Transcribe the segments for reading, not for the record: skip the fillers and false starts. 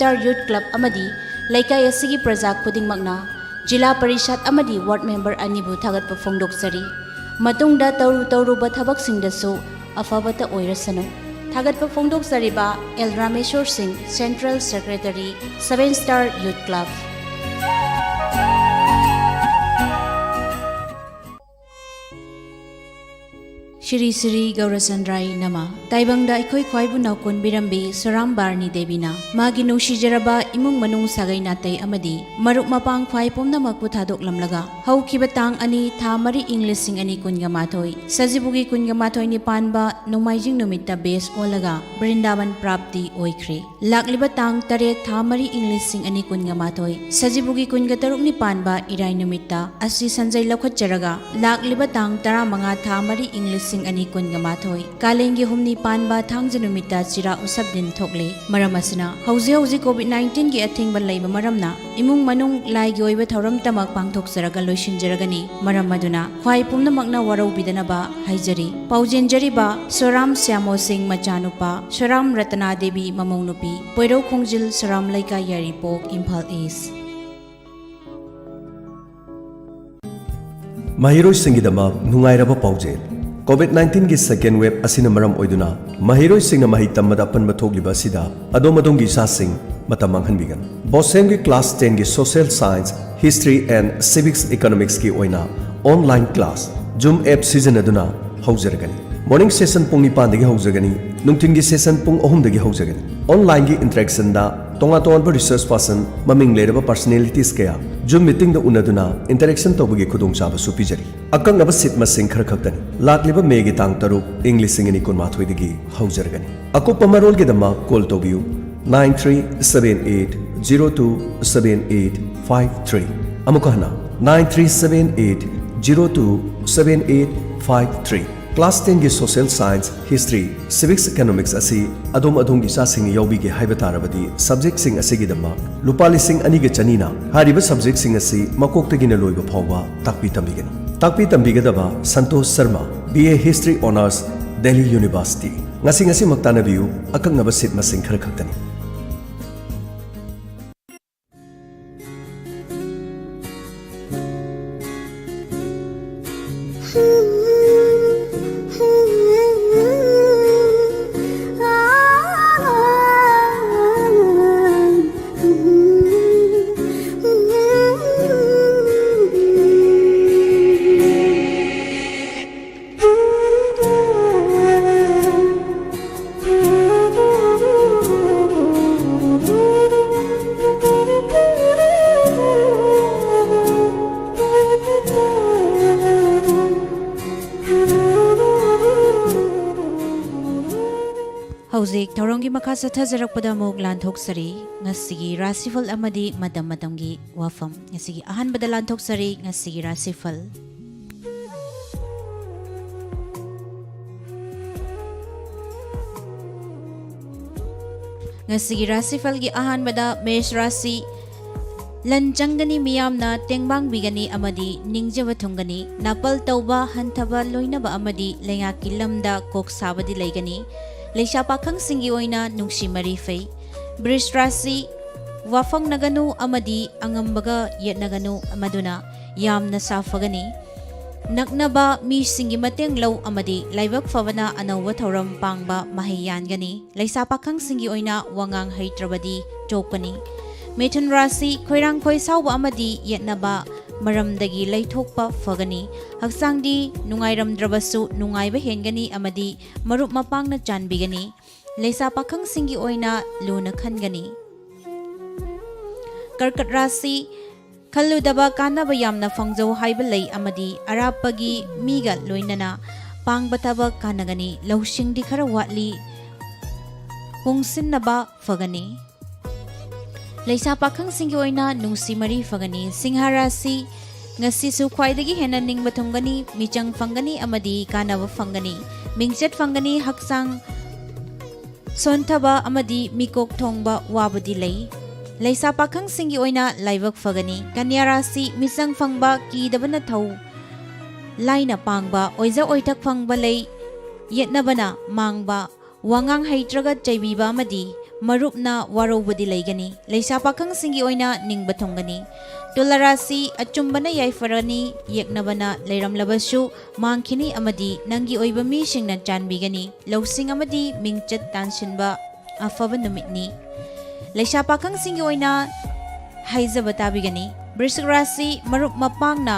Star Youth Club amadi laikai asigi praja khudingmakna Jila Parishad amadi Ward Member anibu thagatpa phongdoksari matungda tawruba thabaksingdasu afabata oirasanu thagatpa phongdoksariba L Rameshwar Singh Central Secretary 7 Star Youth Club Shri Shri Gaurachandrai Nama Taibangda Ikoi Khwaibu Naukon Birambi Soram Barni Devina Magi Nungsijaraba Imung Manung Sagai Natai Amadi Maruk Mapang Khwai Pomna Makpu Thadok Lamlaga Haukiba Tang Ani Tha Mari Englishing Ani Kunga Mathoi Sajibugi Kunga Mathoi ni Panba Nomaijing Numitta Base Olaga Brindaban Prapti Oikre Lakliba Tang Tare Tha Mari Englishing Ani Kunga Mathoi Sajibugi Kunga Taruk ni Panba Irai Numitta Asi Sanjay Lakhotjaraga Lakliba Tang Tara Manga Tha Mari Englishing ani kunga mathoi kalengi humni panba thangja numita chira usab din thokle maramasina hauji covid-19 gi athingba leiba maramna imung manung lai gi oiba thoram tamak pangthok saraga loisinjaragani maramaduna khwai pumna makna warau bidana ba haijari paujenjari ba soram syamo singh machanupa soram ratna devi mamongnupi poiro khongjil soram laika yari pok imphal east mahiroi singidama nungairaba paujel COVID-19 की second wave असिना मरम ओइदुना महिरोइ सिंगना महि तम्मदा पनबा थोगलिबा सिदा अदोमदोंगी सासिंग मता मांगहनबिगन बोसेम की class 10 की social science history and civics economics की ओइना ऑनलाइन क्लास जूम ऐप सिजनदुना हौजरगनी मॉर्निंग सेशन पुंग 9 दगी हौजरगनी नुंथिंगी सेशन पुंग 3 दगी हौजरगनी ऑनलाइन की इंटरेक्शन दा तोंगा रिसर्च पर्सन ममिंग लेरबा पर्सनालिटीज कया जूम मीटिंग द उनदुना इंटरेक्शन तौबगी खुदोंग चाबा सुपिजरी अकंगब सिट मसिंग खर खक्तनी लाकलिबा मेगी तांग तरुक इंग्लिश सिंगनी कुनमाथोय दगी हौजरगनी अकुप मरोल के दमा कॉल तौबियु 9378027853 अमुकहना 9378027853 क्लास 10 की social science history civics economics असी अदोम अदोंगी सासिंग यौबीगे हाइबतारबदी सब्जेक्ट सिंग असिगी दमा लुपा लिसिंग अनिगे चनीना हारिबा सब्जेक्ट सिंग असी मकोक्तगिना लोइबा फावबा ताकपी तंबिगदबा Santosh Sharma BA history honours Delhi university ngasi maktanabiyu akangaba sit masing khar khaktani Hauzik Taurongi Makasa Tazarakpada Mog Lantok Sari, Nasigi Rasifal Amadi, Madam Gi Wafam, Nasigi Ahan Badalantok Sari, Nasigi Rasifal. Nasigi Rasifal Gi Ahan Bada Mesh Rasi Lanjangani Miyamna Tengbang Bigani Amadi, Ningjavathungani, Napal Tauba Hantaba Loinaba Amadi, Lengaki Lamda Kok Sabadi Legani. Leisha pakhang singi oina nungsi marifay Brish Rasi wafang naganu amadi angambaga yet naganu amaduna yam na safagani naknaba mi singi mateng law amadi laibak favana anawa thauram pangba mahiyan gani leisa pakhang singi oina wangang haitrabadi chokani Methun Rasi khoirang khoi sauba amadi yet naba maramdagi laithokpa fagani haksangdi nungairam drabasu nungaiba hengani amadi marup mapangna chanbigani leisa pakhang singi oina luna khangani Karkat Rasi khaludaba kanaba yamna fangjo haiba lei amadi arapagi miga loinana pangbataba kanagani laushingdi khara watli hungsinnaba fagani Leisa pakhang singi oina nungsi mari fagani Singharasi ngasi su khwaidagi hena ningba thungani michang fangani amadi kanaba fangani mingchet fangani haksang sonthaba amadi mikok thongba wabadi lei Leisa pakhang singi oina laibak fagani Kanyarasi misang fangba ki dabana thau laina pangba oiza oitak fangba lei yetnabana mangba wangang haitraga chaibiba amadi ꯃꯔꯨꯞꯅ ꯋꯥꯔꯧꯕꯗꯤ ꯂꯩꯒꯅꯤ ꯂꯩꯁꯥ ꯄꯥꯈꯪꯁꯤꯡꯒꯤ ꯑꯣꯏꯅ ꯅꯤꯡꯕ ꯊꯨꯡꯒꯅꯤ ꯇꯨꯂꯥ ꯔꯥꯁꯤ ꯑꯆꯨꯝꯕꯅ ꯌꯥꯏꯐꯔꯅꯤ ꯌꯦꯛꯅꯕꯅ ꯂꯩꯔꯝꯂꯕꯁꯨ ꯃꯥꯡꯈꯤꯅꯤ ꯑꯃꯗꯤ ꯅꯪꯒꯤ ꯑꯣꯏꯕ ꯃꯤꯁꯤꯡꯅ ꯆꯥꯟꯕꯤꯒꯅꯤ ꯂꯧꯁꯤꯡ ꯑꯃꯗꯤ ꯃꯤꯡꯆꯠ ꯇꯥꯟꯁꯤꯟꯕ ꯑꯐꯕ ꯅꯨꯃꯤꯠꯅꯤ ꯂꯩꯁꯥ ꯄꯥꯈꯪꯁꯤꯡꯒꯤ ꯑꯣꯏꯅ ꯍꯥꯏꯖꯕ ꯇꯥꯕꯤꯒꯅꯤ ꯕ꯭ꯔꯤꯁꯤꯛ ꯔꯥꯁꯤ ꯃꯔꯨꯞ ꯃꯄꯥꯡꯅ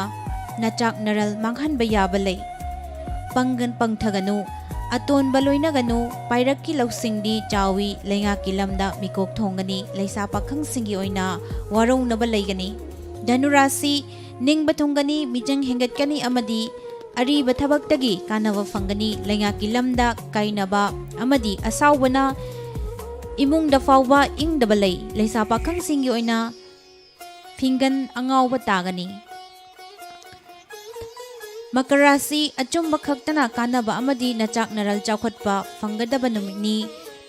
ꯅꯆꯥꯛ ꯅꯔꯜ ꯃꯥꯡꯍꯟꯕ ꯌꯥꯕ ꯂꯩ ꯄꯪꯒꯟ ꯄꯪꯊꯒꯅꯨ ꯑꯇꯣꯟꯕ ꯂꯣꯏꯅꯒꯅꯨ ꯄꯥꯏꯔꯛꯀꯤ ꯂꯧꯁꯤꯡꯗꯤ ꯆꯥꯎꯏ ꯂꯩꯉꯥꯛꯀꯤ ꯂꯝꯗ ꯃꯤꯀꯣꯛ ꯊꯣꯡꯒꯅꯤ ꯂꯩꯁꯥ ꯄꯥꯈꯪꯁꯤꯡꯒꯤ ꯑꯣꯏꯅ ꯋꯥꯔꯧꯅꯕ ꯂꯩꯒꯅꯤ ꯙꯅꯨ ꯔꯥꯁꯤ ꯅꯤꯡꯕ ꯊꯨꯡꯒꯅꯤ ꯃꯤꯆꯪ ꯍꯦꯟꯒꯠꯀꯅꯤ ꯑꯃꯗꯤ ꯑꯔꯤꯕ ꯊꯕꯛꯇꯒꯤ ꯀꯥꯟꯅꯕ ꯐꯪꯒꯅꯤ ꯂꯩꯉꯥꯛꯀꯤ ꯂꯝꯗ ꯀꯥꯏꯅꯕ ꯑꯃꯗꯤ ꯑꯁꯥꯎꯕꯅ ꯏꯃꯨꯡꯗ ꯐꯥꯎꯕ ꯏꯪꯗꯕ ꯂꯩ ꯂꯩꯁꯥ ꯄꯥꯈꯪꯁꯤꯡꯒꯤ ꯑꯣꯏꯅ ꯐꯤꯡꯒꯟ ꯑꯉꯥꯎꯕ ꯇꯥꯒꯅꯤ ꯃꯀꯔ ꯔꯥꯁꯤ ꯑꯆꯨꯝꯕ ꯈꯛꯇꯅ ꯀꯥꯟꯅꯕ ꯑꯃꯗꯤ ꯅꯆꯥꯛ ꯅꯔꯜ ꯆꯥꯎꯈꯠꯄ ꯐꯪꯒꯗꯕ ꯅꯨꯃꯤꯠꯅꯤ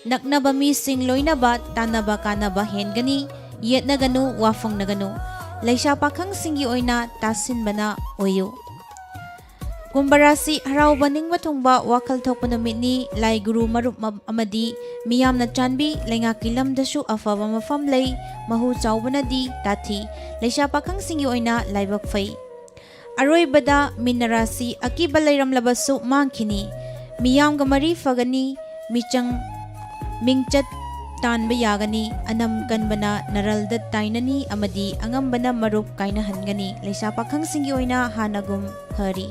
ꯅꯛꯅꯕ ꯃꯤꯁꯤꯡ ꯂꯣꯏꯅꯕ ꯇꯥꯟꯅꯕ ꯀꯥꯟꯅꯕ ꯍꯦꯟꯒꯅꯤ ꯌꯦꯠꯅꯒꯅꯨ ꯋꯥꯐꯪꯅꯒꯅꯨ ꯂꯩꯁꯥ ꯄꯥꯈꯪꯁꯤꯡꯒꯤ ꯑꯣꯏꯅ ꯇꯥꯁꯤꯟꯕꯅ ꯑꯣꯏꯌꯨ ꯀꯨꯝꯚ ꯔꯥꯁꯤ ꯍꯔꯥꯎꯕ ꯅꯤꯡꯕ ꯊꯨꯡꯕ ꯋꯥꯈꯜ ꯊꯣꯛꯄ ꯅꯨꯃꯤꯠꯅꯤ ꯂꯥꯏ ꯒꯨꯔꯨ ꯃꯔꯨꯞ ꯑꯃꯗꯤ ꯃꯤꯌꯥꯝꯅ ꯆꯥꯟꯕꯤ ꯂꯩꯉꯥꯛꯀꯤ ꯂꯝꯗꯁꯨ ꯑꯐꯕ ꯃꯐꯝ ꯂꯩ ꯃꯍꯨ ꯆꯥꯎꯕꯅꯗꯤ ꯇꯥꯊꯤ ꯂꯩꯁꯥ ꯄꯥꯈꯪꯁꯤꯡꯒꯤ ꯑꯣꯏꯅ ꯂꯥꯏꯕꯛ ꯐꯩ ꯑꯔꯣꯏꯕꯗ ꯃꯤꯟꯅ ꯔꯥꯁꯤ ꯑꯀꯤꯕ ꯂꯩꯔꯝꯂꯕꯁꯨ ꯃꯥꯡꯈꯤꯅꯤ ꯃꯤꯌꯥꯝꯒ ꯃꯔꯤ ꯐꯒꯅꯤ ꯃꯤꯡꯆꯠ ꯇꯥꯟꯕ ꯌꯥꯒꯅꯤ ꯑꯅꯝ ꯀꯟꯕꯅ ꯅꯔꯜꯗ ꯇꯥꯏꯅꯅꯤ ꯑꯃꯗꯤ ꯑꯉꯝꯕꯅ ꯃꯔꯨꯞ ꯀꯥꯏꯅꯍꯟꯒꯅꯤ ꯂꯩꯁꯥ ꯄꯥꯈꯪꯁꯤꯡꯒꯤ ꯑꯣꯏꯅ ꯍꯥꯟꯅꯒꯨꯝ ꯐꯔꯤ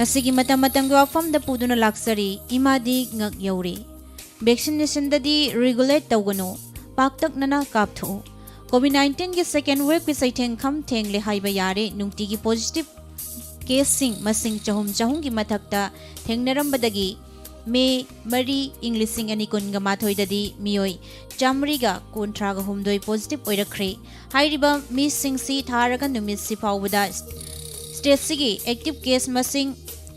ꯉꯁꯤꯒꯤ ꯃꯇꯝꯒꯤ ꯋꯥꯐꯝꯗ ꯄꯨꯗꯨꯅ ꯂꯥꯛꯆꯔꯤ ꯏꯃꯥꯗꯤ ꯉꯛ ꯌꯧꯔꯤ ꯚꯦꯛꯁꯤꯅꯦꯁꯟꯗꯗꯤ ꯔꯤꯒꯨꯂꯦꯠ ꯇꯧꯒꯅꯨ ꯄꯥꯛꯇꯛꯅꯅ ꯀꯥꯞꯊꯣꯛꯎ COVID-19ꯒꯤ ꯁꯦꯀꯦꯟ ꯋꯦꯕꯀꯤ ꯆꯩꯊꯦꯡꯈꯝ ꯊꯦꯡꯂꯦ ꯍꯥꯏꯕ ꯌꯥꯔꯦ ꯅꯨꯡꯇꯤꯒꯤ ꯄꯣꯖꯤꯇꯤꯚ ꯀꯦꯁꯁꯤꯡ ꯃꯁꯤꯡ ꯆꯍꯨꯝꯒꯤ ꯃꯊꯛꯇ ꯊꯦꯡꯅꯔꯝꯕꯗꯒꯤ ꯃꯦ 4, 2018ꯗꯗꯤ ꯃꯤꯑꯣꯏ 153 ꯄꯣꯖꯤꯇꯤꯚ ꯑꯣꯏꯔꯛꯈ꯭ꯔꯦ ꯍꯥꯏꯔꯤꯕ ꯃꯤꯁꯤꯡꯁꯤ ꯊꯥꯔꯒ ꯅꯨꯃꯤꯠꯁꯤ ꯐꯥꯎꯕꯗ ꯁ꯭ꯇꯦꯠꯁꯤꯒꯤ ꯑꯦꯛꯇꯤꯚ ꯀꯦꯁ ꯃꯁꯤꯡ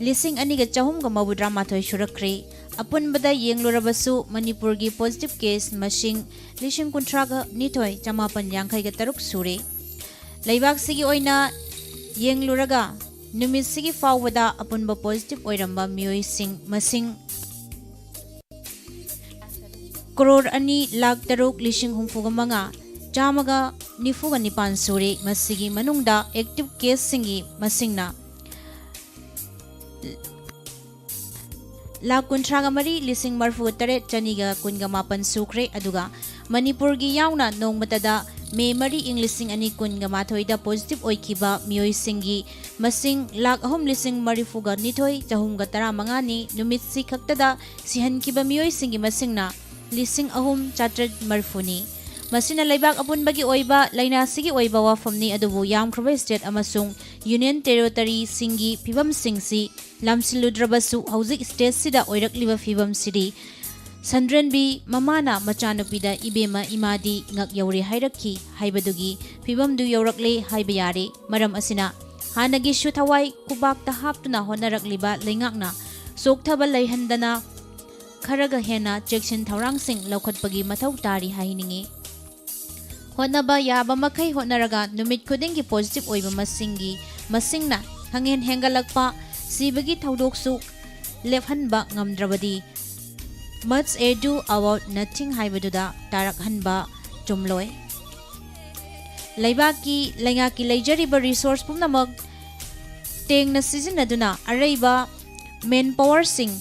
2,932 ꯁꯨꯔꯛꯈ꯭ꯔꯦ ꯑꯄꯨꯟꯕꯗ ꯌꯦꯡꯂꯨꯔꯕꯁꯨ ꯃꯅꯤꯄꯨꯔꯒꯤ ꯄꯣꯖꯤꯇꯤꯚ ꯀꯦꯁ ꯃꯁꯤꯡ 52,983 ꯁꯨꯔꯦ ꯂꯩꯕꯥꯛꯁꯤꯒꯤ ꯑꯣꯏꯅ ꯌꯦꯡꯂꯨꯔꯒ ꯅꯨꯃꯤꯠꯁꯤꯒꯤ ꯐꯥꯎꯕꯗ ꯑꯄꯨꯟꯕ ꯄꯣꯖꯤꯇꯤꯚ ꯑꯣꯏꯔꯝꯕ ꯃꯤꯑꯣꯏꯁꯤꯡ ꯃꯁꯤꯡ 2,03,65,194 ꯁꯨꯔꯦ ꯃꯁꯤꯒꯤ ꯃꯅꯨꯡꯗ ꯑꯦꯛꯇꯤꯚ ꯀꯦꯁꯁꯤꯡꯒꯤ ꯃꯁꯤꯡꯅ 1,53,38,218 ꯁꯨꯈ꯭ꯔꯦ ꯑꯗꯨꯒ ꯃꯅꯤꯄꯨꯔꯒꯤ ꯌꯥꯎꯅ ꯅꯣꯡꯃꯇꯗ ꯃꯦ 4, 2018ꯗ ꯄꯣꯖꯤꯇꯤꯚ ꯑꯣꯏꯈꯤꯕ ꯃꯤꯑꯣꯏꯁꯤꯡꯒꯤ ꯃꯁꯤꯡ 3,42,315ꯅꯤ ꯅꯨꯃꯤꯠꯁꯤ ꯈꯛꯇꯗ ꯁꯤꯍꯟꯈꯤꯕ ꯃꯤꯑꯣꯏꯁꯤꯡꯒꯤ ꯃꯁꯤꯡꯅ 3,730ꯅꯤ ꯃꯁꯤꯅ ꯂꯩꯕꯥꯛ ꯑꯄꯨꯟꯕꯒꯤ ꯑꯣꯏꯕ ꯂꯩꯅꯥꯁꯤꯒꯤ ꯑꯣꯏꯕ ꯋꯥꯐꯝꯅꯤ ꯑꯗꯨꯕꯨ ꯌꯥꯝꯈ꯭ꯔꯕ ꯁ꯭ꯇꯦꯠ ꯑꯃꯁꯨꯡ ꯌꯨꯅꯤꯌꯟ ꯇꯦꯔꯤꯇꯣꯔꯤꯁꯤꯡꯒꯤ ꯐꯤꯕꯝꯁꯤꯡꯁꯤ ꯂꯝꯁꯤꯜꯂꯨꯗ꯭ꯔꯕꯁꯨ ꯍꯧꯖꯤꯛ ꯁ꯭ꯇꯦꯠꯁꯤꯗ ꯑꯣꯏꯔꯛꯂꯤꯕ ꯐꯤꯕꯝꯁꯤꯗꯤ ꯁꯟꯗ꯭ꯔꯦꯟꯕꯤ ꯃꯃꯥꯅ ꯃꯆꯥꯅꯨꯄꯤꯗ ꯏꯕꯦꯝꯃ ꯏꯃꯥꯗꯤ ꯉꯛ ꯌꯧꯔꯦ ꯍꯥꯏꯔꯛꯈꯤ ꯍꯥꯏꯕꯗꯨꯒꯤ ꯐꯤꯕꯝꯗꯨ ꯌꯧꯔꯛꯂꯦ ꯍꯥꯏꯕ ꯌꯥꯔꯦ ꯃꯔꯝ ꯑꯁꯤꯅ ꯍꯥꯟꯅꯒꯤꯁꯨ ꯊꯋꯥꯏ ꯈꯨꯕꯥꯛꯇ ꯍꯥꯞꯇꯨꯅ ꯍꯣꯠꯅꯔꯛꯂꯤꯕ ꯂꯩꯉꯥꯛꯅ ꯆꯣꯛꯊꯕ ꯂꯩꯍꯟꯗꯅ ꯈꯔꯒ ꯍꯦꯟꯅ ꯆꯦꯛꯁꯤꯟ ꯊꯧꯔꯥꯡꯁꯤꯡ ꯂꯧꯈꯠꯄꯒꯤ ꯃꯊꯧ ꯇꯥꯔꯤ ꯍꯥꯏꯅꯤꯡꯉꯤ ꯍꯣꯠꯅꯕ ꯌꯥꯕ ꯃꯈꯩ ꯍꯣꯠꯅꯔꯒ ꯅꯨꯃꯤꯠ ꯈꯨꯗꯤꯡꯒꯤ ꯄꯣꯖꯤꯇꯤꯚ ꯑꯣꯏꯕ ꯃꯁꯤꯡꯅ ꯍꯪꯍꯦꯟ ꯍꯦꯟꯒꯠꯂꯛꯄ ꯁꯤꯕꯒꯤ ꯊꯧꯗꯣꯛꯁꯨ ꯂꯦꯞꯍꯟꯕ ꯉꯝꯗ꯭ꯔꯕꯗꯤ much ado about nothing ꯍꯥꯏꯕꯗꯨꯗ ꯇꯥꯔꯛꯍꯟꯕ ꯆꯨꯝꯂꯣꯏ ꯂꯩꯉꯥꯛꯀꯤ ꯂꯩꯖꯔꯤꯕ ꯔꯤꯁꯣꯔꯁ ꯄꯨꯝꯅꯃꯛ ꯇꯦꯡꯅ ꯁꯤꯖꯤꯟꯅꯗꯨꯅ ꯑꯔꯩꯕ main ꯄꯥꯋꯔꯁꯤꯡ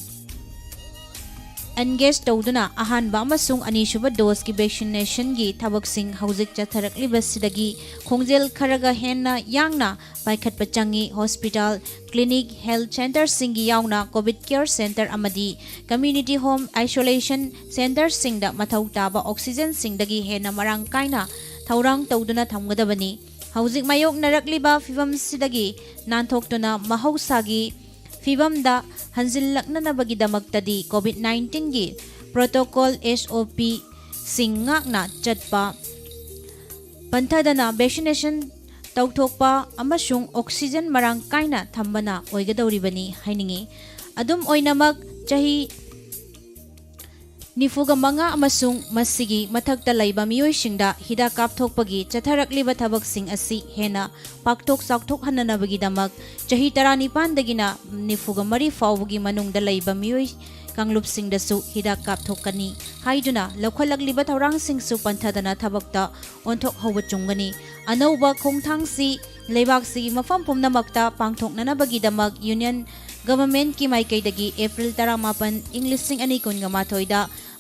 engage tawduna ahanba amasung anisuba dose ki vaccination gi thabak-sing hauzik chatharaklibasidagi khongjel kharaga henna yangna paikhatpa changi hospital clinic health center singi yauna covid care center amadi community home isolation center singda mathau taba oxygen singdagi henna marang kaina thaurang tawduna thamgadabani hauzik mayok narakliba fibam sidagi nanthokduna mahausagi fibamda hanzillaknanabagidamaktadi COVID-19 gi protocol SOP singngakna chatpa panthadana vaccination tawthokpa amasung oxygen marang kaina thambana oigadawribani hainingi adum oinamak chahi nifuga manga amasung masigi mathakta laiba miyoi singda hida kapthokpagi chatharakliba thabak-sing asi hena pakthok sakthok hananabagi damak chahi 19 dagina nifuga mari fawgi manungda laiba miyoi kanglub singdasu hida kapthokani haiduna lokhalakliba thaurang singsu panthadana thabakta onthok hoba chungani anauba khongthangsi leibak-si mafam pumnamakta pangthoknanabagi damak union government ki maikaidagi April 18 English sing ani kun gamathoi da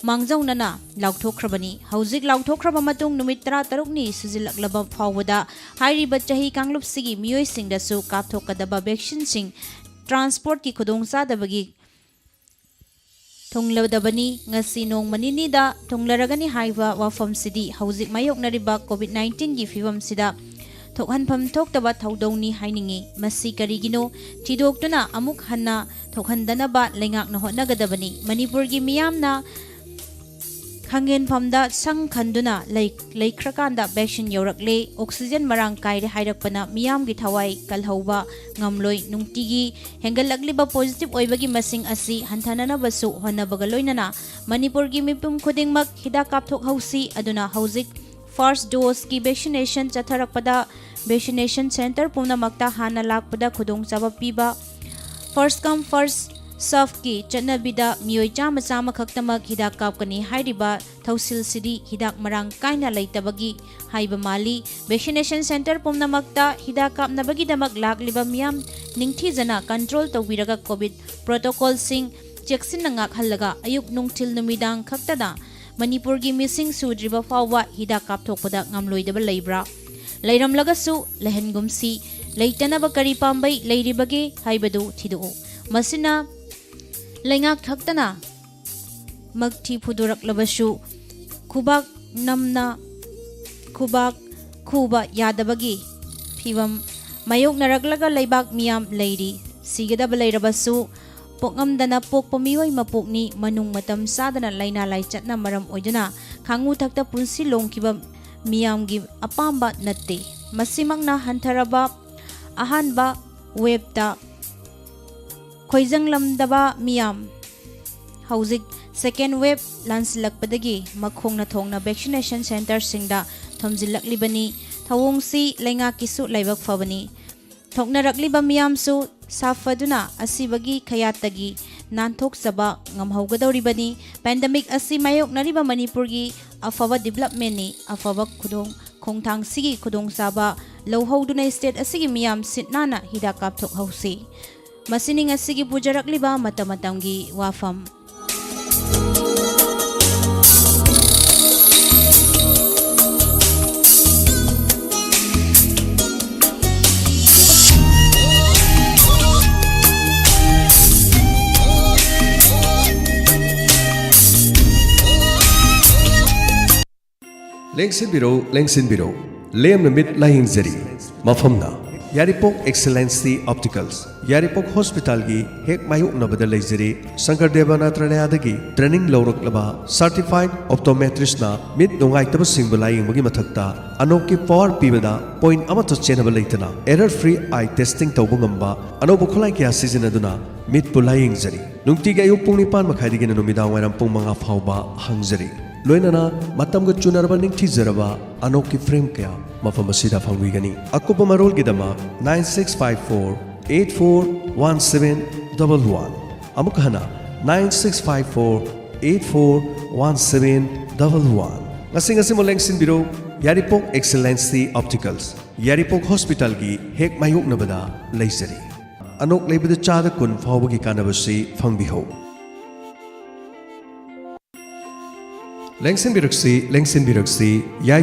mangjaunana lauthokhrabani hauzik lauthokhraba matung numit 13 ni sijilaklaba fawada hairiba chahi kanglub sigi miyoi singdasu kapthokadaba vaccine sing transport ki khudongsa dabagi thonglabdabani ngasi nong manini da thonglaragani haiba wafam sidi hauzik mayoknariba COVID-19 gi fibam sida thokhanpham thoktaba thaudongni hainingi masi karigino thidoktuna amuk hanna thokhandanaba lengakna hotnagadabani manipur gi miyamna khangen phamda sang khanduna laikhrakanda vaccine yorakle oxygen marang kaire hairakpana miyam gi thawai kalhauba ngamloi nungtigi hengalakliba positive oibagi masing asi hantanana basu honabaga loinana manipur gi mipum khudingmak hida kapthok hausi aduna hauzik first dose ki vaccination chatharakpada vaccination center pumnamakta hana lakpada khudong chaba piba first come first serve ki chatnabida miyoi chama chama khaktamak hidak kapkani hairiba thausil sidi hidak marang kaina leitabagi haiba mali vaccination center pumnamakta hidak kapnabagi damak lakliba miyam ningthi jana control tawbiraga covid protocol sing cheksin nangak halaga ayuk nungtil numidang khaktada manipur gi missing sudriba fawa hida kapthokpada ngamloidaba leibra leiramlagasu lehengumsi leitanaba kari pambai leiribage haibadu thidu masina lengak thaktana magthi phudurak labasu khubak namna khubak khuba yadabagi phibam mayok naraklaga leibak miyam leiri sigedaba leirabasu pokamdana pokpa miwai mapokni manung matam sadana laina lai chatna maram oiduna khangu thakta punsi longkiba miyamgi apamba natte masimangna hantaraba ahanba webta khoijanglamdaba miyam hauzik second wave lanslakpadagi makhongna thongna vaccination center singda thomjilaklibani thawongsi lenga kisu laibak fabani thoknarakliba miyamsu safaduna asibagi khayatagi nanthok saba ngamhaugadoribani pandemic asi mayoknariba manipurgi afaba development ni afaba khudong khongthang sigi khudong saba lohhoduna state asigi miyam sitnana hida kapthok hausi masining asigi pujarakliba matamatamgi wafam Lengsinbiro, Lem Namit Lahing Zeri, Mafamna, Yaripok Excellency Opticals, Yaripok Hospital gi Hek Mayuk Nabada Lezeri, Sankar Devanatranayadagi, Training Lorok Laba, Certified Optometrist na Mid Nungai Taba Singbalaying Magi Matakta, Anoki Power Pibada, Point Amato Chenabalaitana, Error Free Eye Testing Taubungamba, Anobukolai Kia Season Aduna, Mid Pulaying Zeri, Nungtiga Yupung Nipan Makaidigin Numida Wampung Manga Fauba Hangzeri. Loinana matamga chunaraba ningthizaraba anoki frame kaya mafam asida phangwigani akupa marol gidama 9654841711 amukhana 9654841711 ngasing molengsin biro Yaripok Excellency Opticals Yaripok Hospital gi hek mayuk nabada leisari anok leibada chada kun fawbagi kanabasi phangbiho ꯂꯦꯡꯁꯤꯟꯕꯤꯔꯛꯁꯤ ꯌꯥꯏ